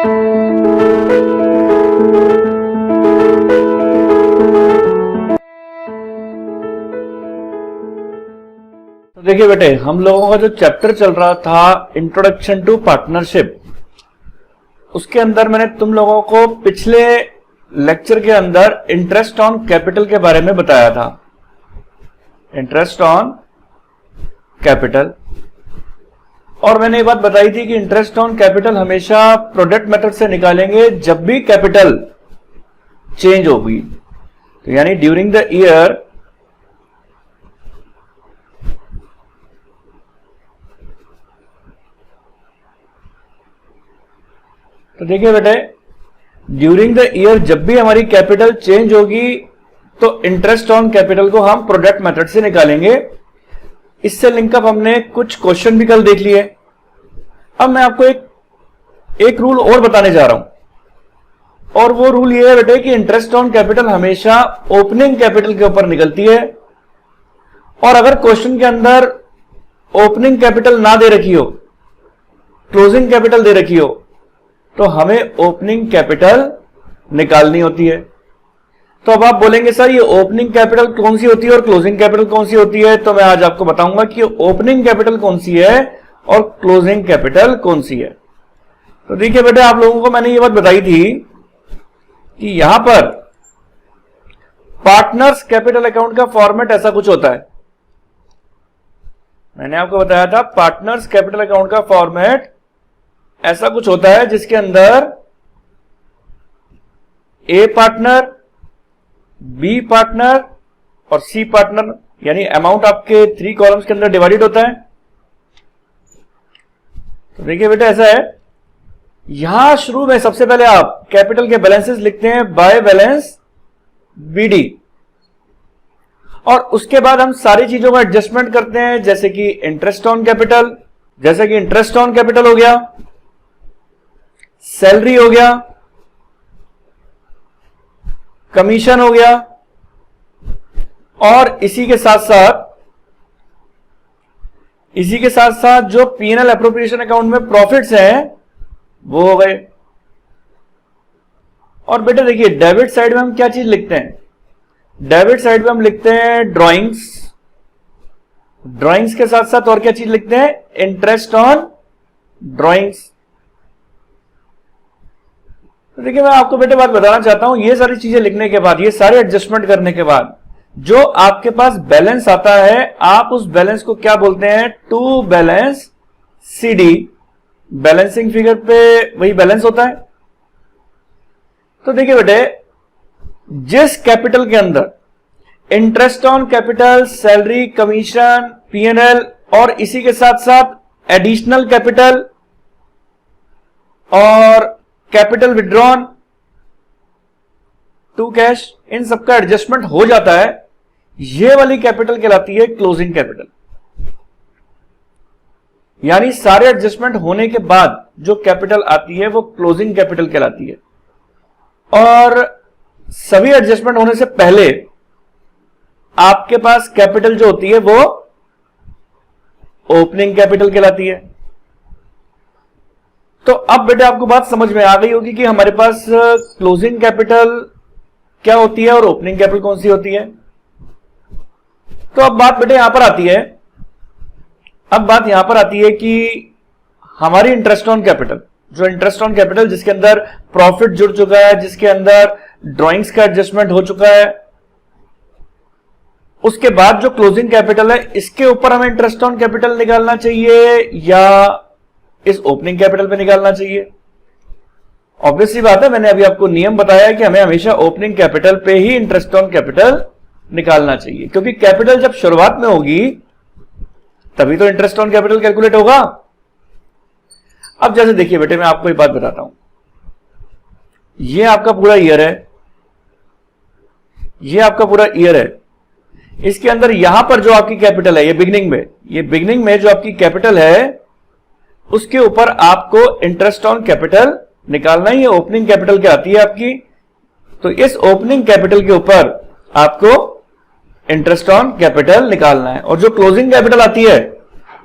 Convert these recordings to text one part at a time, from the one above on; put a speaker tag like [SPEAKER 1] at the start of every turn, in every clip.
[SPEAKER 1] तो देखिए बेटे, हम लोगों का जो चैप्टर चल रहा था इंट्रोडक्शन टू पार्टनरशिप, उसके अंदर मैंने तुम लोगों को पिछले लेक्चर के अंदर इंटरेस्ट ऑन कैपिटल के बारे में बताया था। इंटरेस्ट ऑन कैपिटल, और मैंने ये बात बताई थी कि इंटरेस्ट ऑन कैपिटल हमेशा प्रोडक्ट मेथड से निकालेंगे जब भी कैपिटल चेंज होगी। तो यानी ड्यूरिंग द ईयर तो देखिए बेटे, ड्यूरिंग द ईयर जब भी हमारी कैपिटल चेंज होगी तो इंटरेस्ट ऑन कैपिटल को हम प्रोडक्ट मेथड से निकालेंगे। इससे लिंकअप हमने कुछ क्वेश्चन भी कल देख लिए। अब मैं आपको एक रूल और बताने जा रहा हूं, और वो रूल ये है बेटे कि इंटरेस्ट ऑन कैपिटल हमेशा ओपनिंग कैपिटल के ऊपर निकलती है। और अगर क्वेश्चन के अंदर ओपनिंग कैपिटल ना दे रखी हो, क्लोजिंग कैपिटल दे रखी हो, तो हमें ओपनिंग कैपिटल निकालनी होती है। तो अब आप बोलेंगे सर ये ओपनिंग कैपिटल कौन सी होती है और क्लोजिंग कैपिटल कौन सी होती है, तो मैं आज आपको बताऊंगा कि ओपनिंग कैपिटल कौन सी है और क्लोजिंग कैपिटल कौन सी है। तो देखिए बेटे, आप लोगों को मैंने ये बात बताई थी कि यहां पर पार्टनर्स कैपिटल अकाउंट का फॉर्मेट ऐसा कुछ होता है। मैंने आपको बताया था पार्टनर्स कैपिटल अकाउंट का फॉर्मेट ऐसा कुछ होता है जिसके अंदर ए पार्टनर, बी पार्टनर और सी पार्टनर, यानी अमाउंट आपके 3 कॉलम्स के अंदर डिवाइडेड होता है। तो देखिए बेटा, ऐसा है, यहां शुरू में सबसे पहले आप कैपिटल के बैलेंसेस लिखते हैं बाय बैलेंस बीडी, और उसके बाद हम सारी चीजों का एडजस्टमेंट करते हैं, जैसे कि इंटरेस्ट ऑन कैपिटल, जैसे कि इंटरेस्ट ऑन कैपिटल हो गया, सैलरी हो गया, कमीशन हो गया, और इसी के साथ साथ जो पीएनएल एप्रोप्रिएशन अकाउंट में प्रॉफिट्स हैं वो हो गए। और बेटा देखिए, डेबिट साइड में हम क्या चीज लिखते हैं? डेबिट साइड में हम लिखते हैं ड्रॉइंग्स, ड्रॉइंग्स के साथ साथ और क्या चीज लिखते हैं? Interest on drawings. तो देखिए, मैं आपको बेटे बात बताना चाहता हूं, ये सारी चीजें लिखने के बाद, ये सारे एडजस्टमेंट करने के बाद जो आपके पास बैलेंस आता है, आप उस बैलेंस को क्या बोलते हैं? To balance c d. Balancing figure पे वही बैलेंस होता है। तो देखिए बेटे, जिस कैपिटल के अंदर interest on capital, salary, commission, PNL और इसी के साथ साथ एडिशनल कैपिटल और कैपिटल विड्रॉन टू कैश, इन सबका एडजस्टमेंट हो जाता है, ये वाली कैपिटल कहलाती है क्लोजिंग कैपिटल। यानी सारे एडजस्टमेंट होने के बाद जो कैपिटल आती है वो क्लोजिंग कैपिटल कहलाती है, और सभी एडजस्टमेंट होने से पहले आपके पास कैपिटल जो होती है वो ओपनिंग कैपिटल कहलाती है। तो अब बेटे आपको बात समझ में आ गई होगी कि हमारे पास क्लोजिंग कैपिटल क्या होती है और ओपनिंग कैपिटल कौन सी होती है। तो अब बात बेटे यहां पर आती है, कि हमारी इंटरेस्ट ऑन कैपिटल, जो इंटरेस्ट ऑन कैपिटल जिसके अंदर प्रॉफिट जुड़ चुका है, जिसके अंदर ड्रॉइंग्स का एडजस्टमेंट हो चुका है, उसके बाद जो क्लोजिंग कैपिटल है, इसके ऊपर हमें इंटरेस्ट ऑन कैपिटल निकालना चाहिए या इस ओपनिंग कैपिटल पे निकालना चाहिए? ऑब्वियसली बात है, मैंने अभी आपको नियम बताया है कि हमें हमेशा ओपनिंग कैपिटल पे ही इंटरेस्ट ऑन कैपिटल निकालना चाहिए, क्योंकि कैपिटल जब शुरुआत में होगी तभी तो इंटरेस्ट ऑन कैपिटल कैलकुलेट होगा। अब जैसे देखिए बेटे, मैं आपको एक बात बताता हूं, ये आपका पूरा ईयर है, इसके अंदर यहां पर जो आपकी कैपिटल है, ये बिगिनिंग में जो आपकी कैपिटल है, उसके ऊपर आपको इंटरेस्ट ऑन कैपिटल निकालना ही है। ओपनिंग कैपिटल क्या आती है आपकी, तो इस ओपनिंग कैपिटल के ऊपर आपको इंटरेस्ट ऑन कैपिटल निकालना है। और जो क्लोजिंग कैपिटल आती है,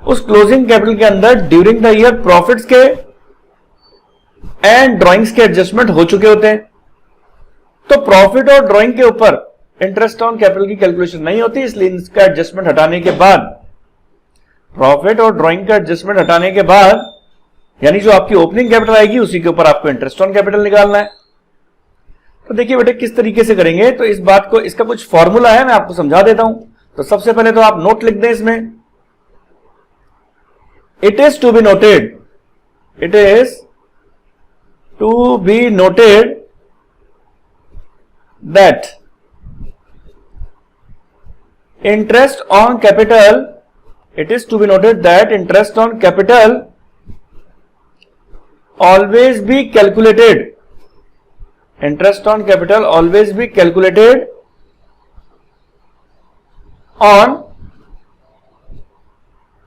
[SPEAKER 1] उस क्लोजिंग कैपिटल के अंदर ड्यूरिंग द ईयर प्रॉफिट्स के एंड ड्राइंग्स के एडजस्टमेंट हो चुके होते हैं। तो प्रॉफिट और ड्राइंग के ऊपर इंटरेस्ट ऑन कैपिटल की कैलकुलेशन नहीं होती, इसलिए इसका एडजस्टमेंट हटाने के बाद, प्रॉफिट और ड्राइंग का एडजस्टमेंट हटाने के बाद, यानी जो आपकी ओपनिंग कैपिटल आएगी उसी के ऊपर आपको इंटरेस्ट ऑन कैपिटल निकालना है। तो देखिए बेटे किस तरीके से करेंगे, तो इस बात को, इसका कुछ फॉर्मूला है, मैं आपको समझा देता हूं। तो सबसे पहले तो आप नोट लिख दें इसमें, it is to be noted, it is to be noted that interest on capital, it is to be noted that interest on capital always be calculated, interest on capital always be calculated on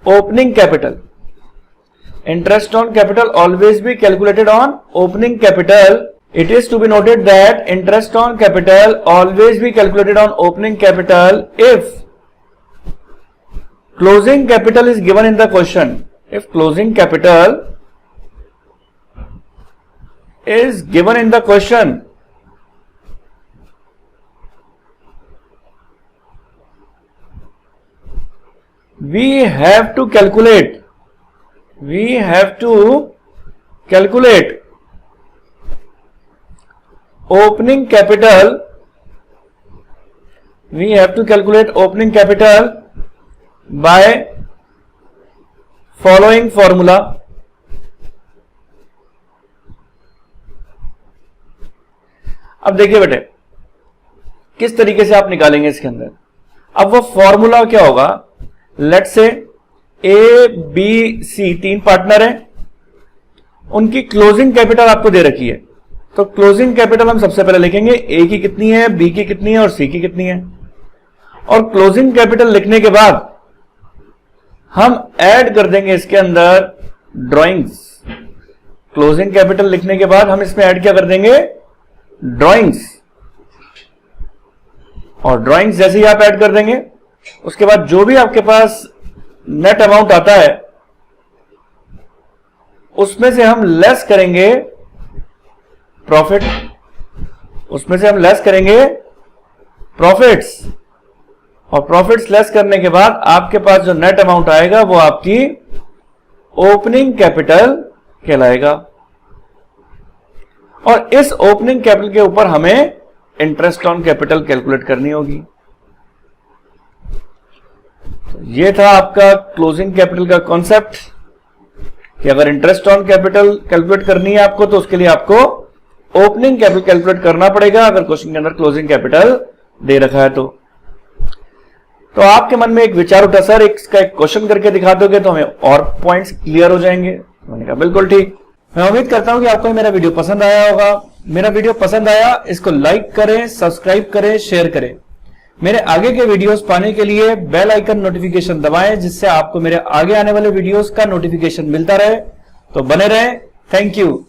[SPEAKER 1] opening capital, interest on capital always be calculated on opening capital. It is to be noted that interest on capital always be calculated on opening capital if closing capital is given in the question. If closing capital is given in the question, we have to calculate opening capital, we have to calculate opening capital by following formula. अब देखिए बेटे किस तरीके से आप निकालेंगे इसके अंदर। अब वो फॉर्मूला क्या होगा, let's say A B C तीन पार्टनर हैं, उनकी क्लोजिंग कैपिटल आपको दे रखी है। तो क्लोजिंग कैपिटल हम सबसे पहले लिखेंगे, ए की कितनी है, बी की कितनी है और सी की कितनी है। और क्लोजिंग कैपिटल लिखने के बाद हम ऐड कर देंगे इसके अंदर ड्राइंग्स। क्लोजिंग कैपिटल लिखने के बाद हम इसमें ऐड क्या कर देंगे, ड्राइंग्स। और ड्राइंग्स जैसे ही आप ऐड कर देंगे, उसके बाद जो भी आपके पास नेट अमाउंट आता है उसमें से हम लेस करेंगे प्रॉफिट, उसमें से हम लेस करेंगे प्रॉफिट्स। और प्रॉफिट्स लेस करने के बाद आपके पास जो नेट अमाउंट आएगा वो आपकी ओपनिंग कैपिटल कहलाएगा। और इस ओपनिंग कैपिटल के ऊपर हमें इंटरेस्ट ऑन कैपिटल कैलकुलेट करनी होगी। तो ये था आपका क्लोजिंग कैपिटल का कॉन्सेप्ट कि अगर इंटरेस्ट ऑन कैपिटल कैलकुलेट करनी है आपको, तो उसके लिए आपको ओपनिंग कैपिटल कैलकुलेट करना पड़ेगा, अगर क्वेश्चन के अंदर क्लोजिंग कैपिटल दे रखा है तो आपके मन में एक विचार उठा, सर इसका एक क्वेश्चन करके दिखा दोगे तो हमें और पॉइंट्स क्लियर हो जाएंगे। मैंने कहा बिल्कुल ठीक। मैं उम्मीद करता हूं कि आपको मेरा वीडियो पसंद आया होगा। मेरा वीडियो पसंद आया, इसको लाइक करें, सब्सक्राइब करें, शेयर करें। मेरे आगे के वीडियोस पाने के लिए बेल आइकन नोटिफिकेशन दबाएं, जिससे आपको मेरे आगे आने वाले वीडियोस का नोटिफिकेशन मिलता रहे। तो बने रहें। Thank you.